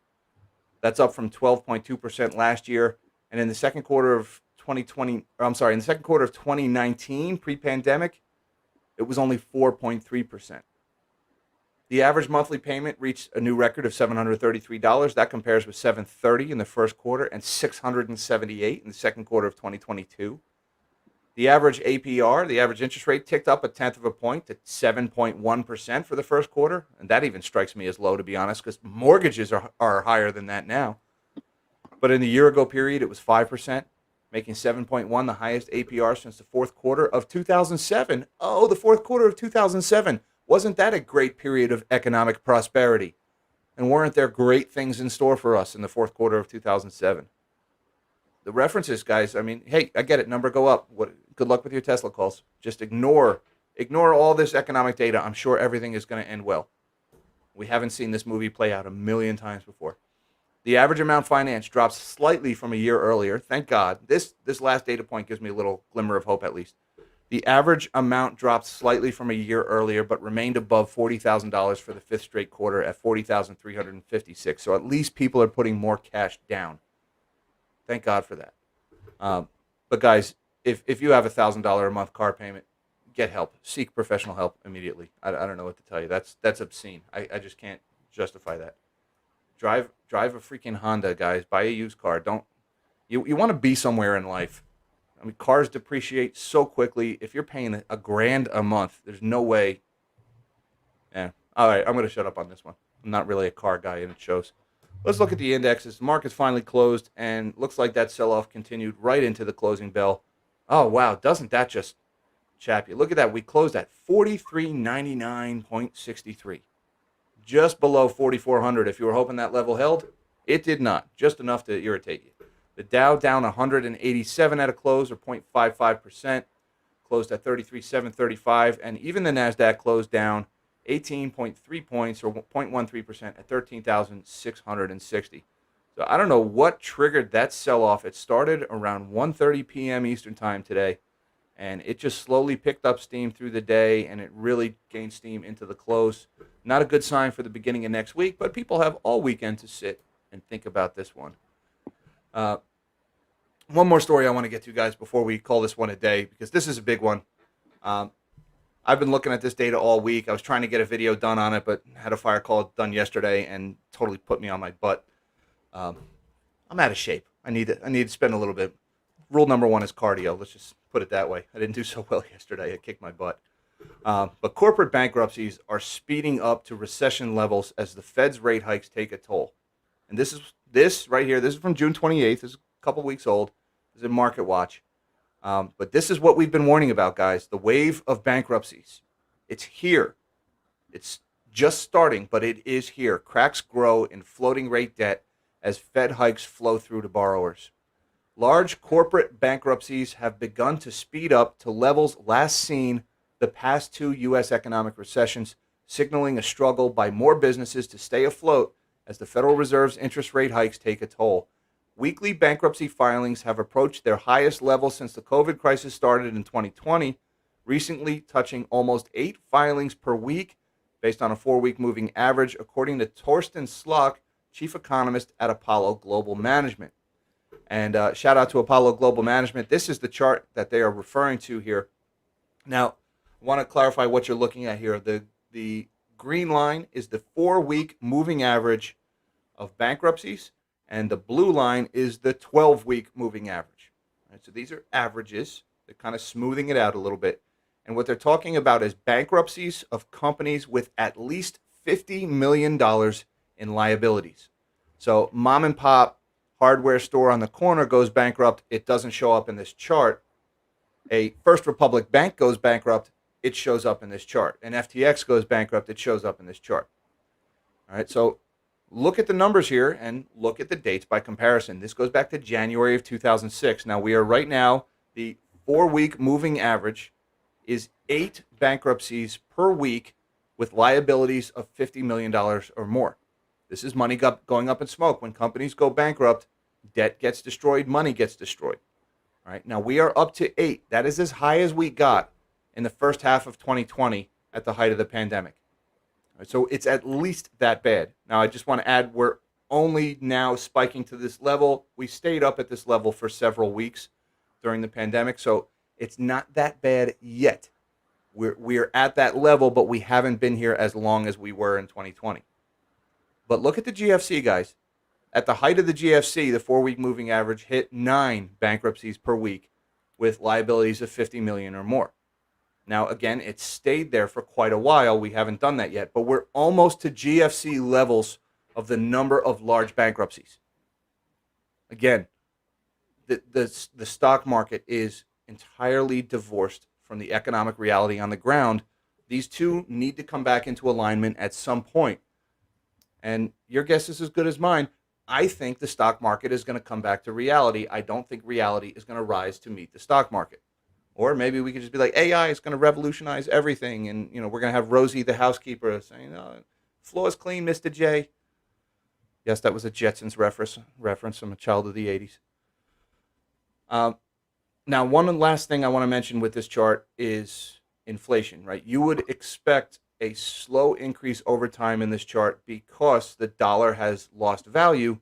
That's up from 12.2% last year. And in the second quarter of 2020, or I'm sorry, in the second quarter of 2019, pre-pandemic, it was only 4.3%. The average monthly payment reached a new record of $733. That compares with $730 in the first quarter and $678 in the second quarter of 2022. The average APR, the average interest rate, ticked up a tenth of a point to 7.1% for the first quarter. And that even strikes me as low, to be honest, because mortgages are higher than that now. But in the year ago period, it was 5%, making 7.1 the highest APR since the fourth quarter of 2007. Oh, the fourth quarter of 2007. Wasn't that a great period of economic prosperity? And weren't there great things in store for us in the fourth quarter of 2007? The references, guys, I mean, hey, I get it. Number go up. Good luck with your Tesla calls. Just ignore all this economic data. I'm sure everything is going to end well. We haven't seen this movie play out a million times before. The average amount financed drops slightly from a year earlier. Thank God. This last data point gives me a little glimmer of hope, at least. The average amount dropped slightly from a year earlier, but remained above $40,000 for the fifth straight quarter at $40,356. So at least people are putting more cash down. Thank God for that. But guys, if you have $1,000 a month car payment, get help. Seek professional help immediately. I don't know what to tell you. That's obscene. I just can't justify that. Drive a freaking Honda, guys. Buy a used car. Don't you want to be somewhere in life? I mean, cars depreciate so quickly. If you're paying a grand a month, there's no way. Yeah. All right, I'm going to shut up on this one. I'm not really a car guy, and it shows. Let's look at the indexes. The market's finally closed, and looks like that sell-off continued right into the closing bell. Oh, wow. Doesn't that just chap you? Look at that. We closed at 4399.63. Just below 4,400. If you were hoping that level held, it did not. Just enough to irritate you. The Dow down 187 at a close, or 0.55%, closed at 33,735, and even the Nasdaq closed down 18.3 points, or 0.13%, at 13,660. So I don't know what triggered that sell-off. It started around 1:30 p.m. Eastern time today, and it just slowly picked up steam through the day, and it really gained steam into the close. Not a good sign for the beginning of next week, but people have all weekend to sit and think about this one. One more story I want to get to, guys, before we call this one a day, because this is a big one. I've been looking at this data all week. I was trying to get a video done on it, but had a fire call done yesterday and totally put me on my butt. I'm out of shape. I need to spend a little bit. Rule number one is cardio. Let's just put it that way. I didn't do so well yesterday. I kicked my butt. But corporate bankruptcies are speeding up to recession levels as the Fed's rate hikes take a toll. And this right here. This is from June 28th. This is a couple weeks old. This is in Market Watch. But this is what we've been warning about, guys. The wave of bankruptcies. It's here. It's just starting, but it is here. Cracks grow in floating rate debt as Fed hikes flow through to borrowers. Large corporate bankruptcies have begun to speed up to levels last seen the past two U.S. economic recessions, signaling a struggle by more businesses to stay afloat as the Federal Reserve's interest rate hikes take a toll. Weekly bankruptcy filings have approached their highest level since the COVID crisis started in 2020, recently touching almost 8 filings per week based on a 4-week moving average, according to Torsten Sluck, chief economist at Apollo Global Management. And shout out to Apollo Global Management. This is the chart that they are referring to here. Now, I want to clarify what you're looking at here. The green line is the 4-week moving average of bankruptcies, and the blue line is the 12-week moving average. All right, so these are averages. They're kind of smoothing it out a little bit. And what they're talking about is bankruptcies of companies with at least $50 million in liabilities. So mom and pop hardware store on the corner goes bankrupt. It doesn't show up in this chart. A First Republic Bank goes bankrupt. It shows up in this chart. An FTX goes bankrupt. It shows up in this chart. All right, so look at the numbers here and look at the dates by comparison. This goes back to January of 2006. Now, we are right now the 4-week moving average is 8 bankruptcies per week with liabilities of $50 million or more. This is money going up in smoke. When companies go bankrupt, debt gets destroyed, money gets destroyed. All right. Now we are up to 8. That is as high as we got in the first half of 2020 at the height of the pandemic. All right, so it's at least that bad. Now I just want to add we're only now spiking to this level. We stayed up at this level for several weeks during the pandemic, so it's not that bad yet. We're at that level, but we haven't been here as long as we were in 2020. But look at the GFC, guys. At the height of the GFC, the 4-week moving average hit 9 bankruptcies per week with liabilities of 50 million or more. Now, again, it stayed there for quite a while. We haven't done that yet, but we're almost to GFC levels of the number of large bankruptcies. Again, the stock market is entirely divorced from the economic reality on the ground. These two need to come back into alignment at some point. And your guess is as good as mine. I think the stock market is going to come back to reality. I don't think reality is going to rise to meet the stock market. Or maybe we could just be like, AI is going to revolutionize everything. And, we're going to have Rosie, the housekeeper, saying, oh, floor is clean, Mr. J. Yes, that was a Jetsons reference from a child of the 80s. Now, one last thing I want to mention with this chart is inflation, right? You would expect a slow increase over time in this chart because the dollar has lost value.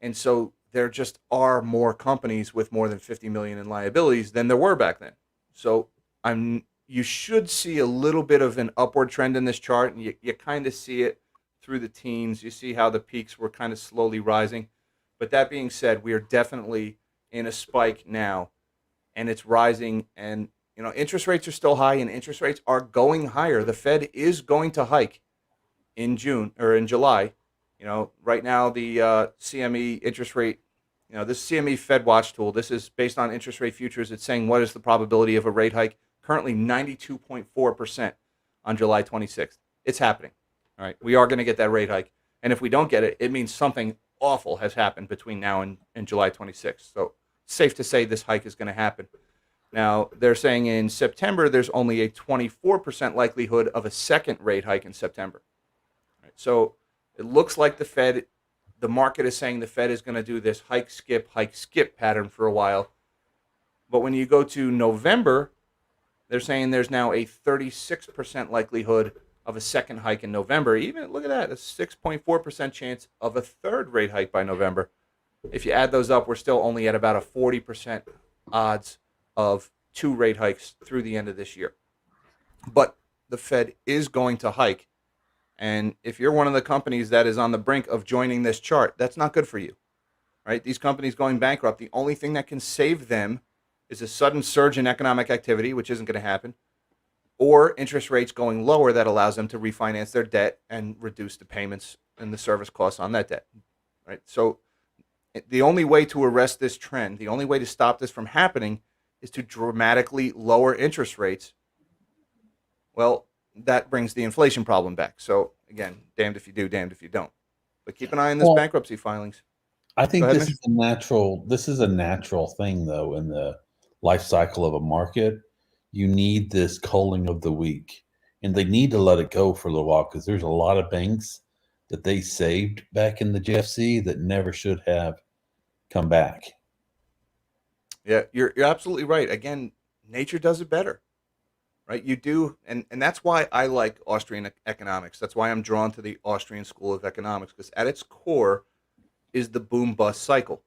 And so there just are more companies with more than 50 million in liabilities than there were back then. So you should see a little bit of an upward trend in this chart, and you kind of see it through the teens. You see how the peaks were kind of slowly rising. But that being said, we are definitely in a spike now, and it's rising. And interest rates are still high, and interest rates are going higher. The Fed is going to hike in June or in July. Right now the CME interest rate, this CME Fed Watch tool, this is based on interest rate futures. It's saying what is the probability of a rate hike? Currently 92.4% on July 26th. It's happening. All right, we are going to get that rate hike, and if we don't get it, it means something awful has happened between now and July 26th. So safe to say this hike is going to happen. Now, they're saying in September, there's only a 24% likelihood of a second rate hike in September. Right, so it looks like the market is saying the Fed is going to do this hike, skip pattern for a while. But when you go to November, they're saying there's now a 36% likelihood of a second hike in November. Even, look at that, a 6.4% chance of a third rate hike by November. If you add those up, we're still only at about a 40% odds of 2 rate hikes through the end of this year. But the Fed is going to hike. And if you're one of the companies that is on the brink of joining this chart, that's not good for you, right? These companies going bankrupt, the only thing that can save them is a sudden surge in economic activity, which isn't going to happen, or interest rates going lower that allows them to refinance their debt and reduce the payments and the service costs on that debt, right? So the only way to arrest this trend, the only way to stop this from happening is to dramatically lower interest rates. Well, that brings the inflation problem back. So again, damned if you do, damned if you don't. But keep an eye on this bankruptcy filings. I think Go ahead, this is a natural thing though in the life cycle of a market. You need this culling of the weak, and they need to let it go for a little while because there's a lot of banks that they saved back in the GFC that never should have come back. Yeah, you're absolutely right. Again, nature does it better, right? You do, and that's why I like Austrian economics. That's why I'm drawn to the Austrian school of economics, because at its core is the boom-bust cycle.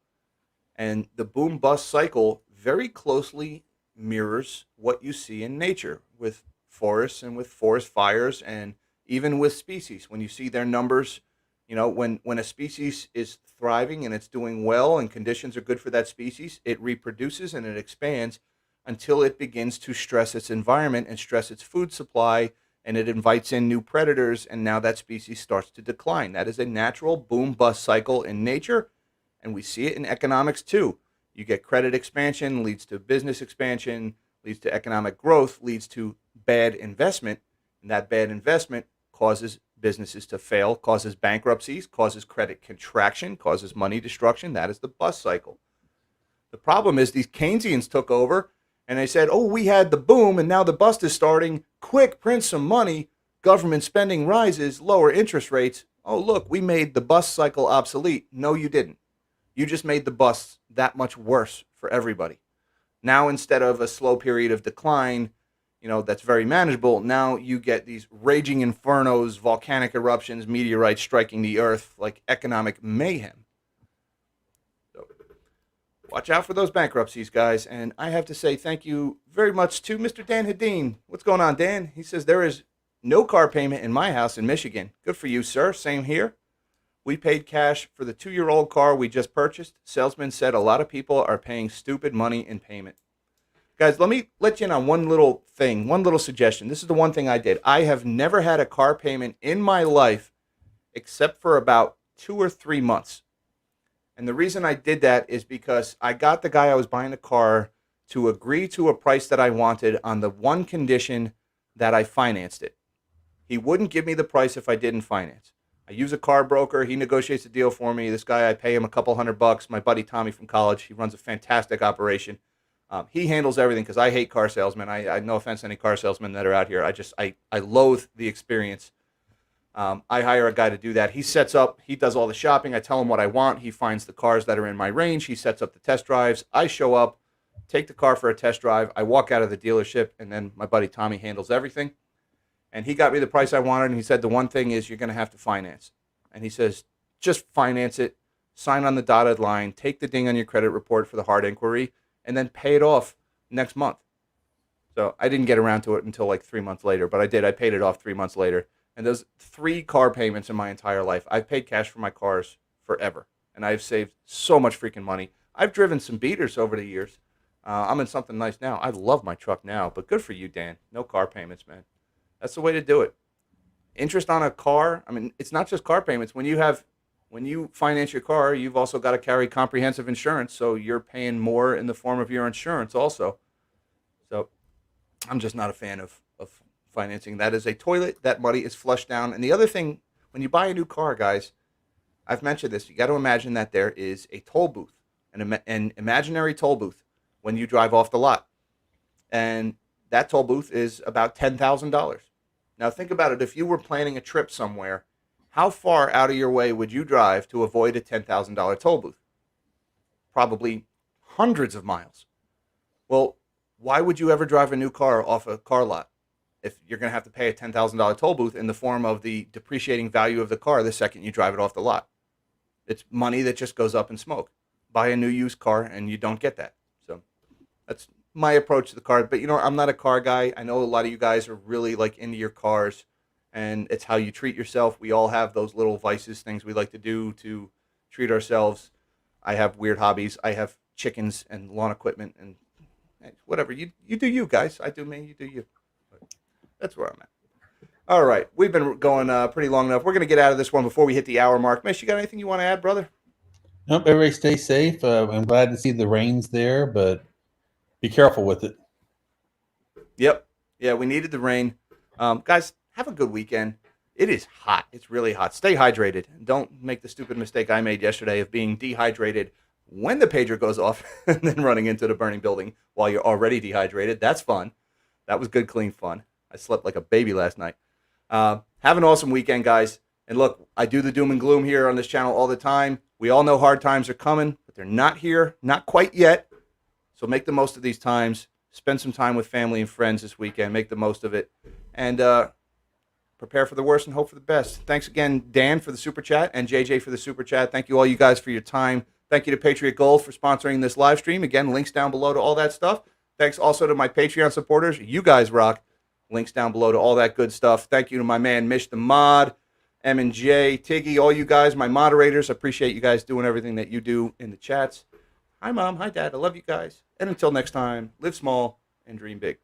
And the boom-bust cycle very closely mirrors what you see in nature with forests and with forest fires, and even with species. When you see their numbers, when a species is thriving and it's doing well and conditions are good for that species, it reproduces and it expands until it begins to stress its environment and stress its food supply, and it invites in new predators, and now that species starts to decline. That is a natural boom-bust cycle in nature, and we see it in economics too. You get credit expansion, leads to business expansion, leads to economic growth, leads to bad investment, and that bad investment causes businesses to fail, causes bankruptcies, causes credit contraction, causes money destruction. That is the bust cycle. The problem is these Keynesians took over, And they said, oh, we had the boom and now the bust is starting. Quick, print some money. Government spending rises, lower interest rates. Oh, look, we made the bust cycle obsolete. No, you didn't. You just made the busts that much worse for everybody. Now, instead of a slow period of decline, that's very manageable, now you get these raging infernos, volcanic eruptions, meteorites striking the earth, like economic mayhem. So watch out for those bankruptcies, guys. And I have to say thank you very much to Mr. Dan Hedin. What's going on, Dan? He says there is no car payment in my house in Michigan. Good for you, sir. Same here. We paid cash for the 2-year-old car we just purchased. Salesman said a lot of people are paying stupid money in payment. Guys, let me let you in on one little thing, one little suggestion. This is the one thing I did. I have never had a car payment in my life except for about 2 or 3 months. And the reason I did that is because I got the guy I was buying the car to agree to a price that I wanted on the one condition that I financed it. He wouldn't give me the price if I didn't finance. I use a car broker. He negotiates a deal for me. This guy, I pay him a couple $100. My buddy Tommy from college, he runs a fantastic operation. He handles everything because I hate car salesmen. I no offense to any car salesmen that are out here. I loathe the experience. I hire a guy to do that. He sets up, he does all the shopping. I tell him what I want. He finds the cars that are in my range. He sets up the test drives. I show up, take the car for a test drive. I walk out of the dealership, and then my buddy Tommy handles everything. And he got me the price I wanted, and he said the one thing is you're going to have to finance. And he says, just finance it, sign on the dotted line, take the ding on your credit report for the hard inquiry, and then pay it off next month. So I didn't get around to it until like 3 months later, but I did. I paid it off 3 months later. And those 3 car payments in my entire life, I've paid cash for my cars forever. And I've saved so much freaking money. I've driven some beaters over the years. I'm in something nice now. I love my truck now, but good for you, Dan. No car payments, man. That's the way to do it. Interest on a car, I mean, it's not just car payments. When you finance your car, you've also got to carry comprehensive insurance, so you're paying more in the form of your insurance also. So I'm just not a fan of financing. That is a toilet. That money is flushed down. And the other thing, when you buy a new car, guys, I've mentioned this. You got to imagine that there is a toll booth, an imaginary toll booth when you drive off the lot. And that toll booth is about $10,000. Now think about it. If you were planning a trip somewhere, how far out of your way would you drive to avoid a $10,000 toll booth? Probably hundreds of miles. Well, why would you ever drive a new car off a car lot if you're going to have to pay a $10,000 toll booth in the form of the depreciating value of the car the second you drive it off the lot? It's money that just goes up in smoke. Buy a new used car and you don't get that. So that's my approach to the car. But I'm not a car guy. I know a lot of you guys are really like into your cars, and it's how you treat yourself. We all have those little vices, things we like to do to treat ourselves. I have weird hobbies. I have chickens and lawn equipment and whatever. You do you, guys. I do me. You do you. But that's where I'm at. All right. We've been going pretty long enough. We're going to get out of this one before we hit the hour mark. Mish, you got anything you want to add, brother? Nope. Everybody stay safe. I'm glad to see the rains there, but be careful with it. Yep. Yeah, we needed the rain. Guys, have a good weekend. It is hot. It's really hot. Stay hydrated. Don't make the stupid mistake I made yesterday of being dehydrated when the pager goes off and then running into the burning building while you're already dehydrated. That's fun. That was good, clean fun. I slept like a baby last night. Have an awesome weekend, guys. And look, I do the doom and gloom here on this channel all the time. We all know hard times are coming, but they're not here. Not quite yet. So make the most of these times. Spend some time with family and friends this weekend. Make the most of it. And prepare for the worst and hope for the best. Thanks again, Dan, for the super chat, and JJ for the super chat. Thank you all you guys for your time. Thank you to Patriot Gold for sponsoring this live stream. Again, links down below to all that stuff. Thanks also to my Patreon supporters. You guys rock. Links down below to all that good stuff. Thank you to my man, Mish the Mod, M and J, Tiggy, all you guys, my moderators. I appreciate you guys doing everything that you do in the chats. Hi, Mom. Hi, Dad. I love you guys. And until next time, live small and dream big.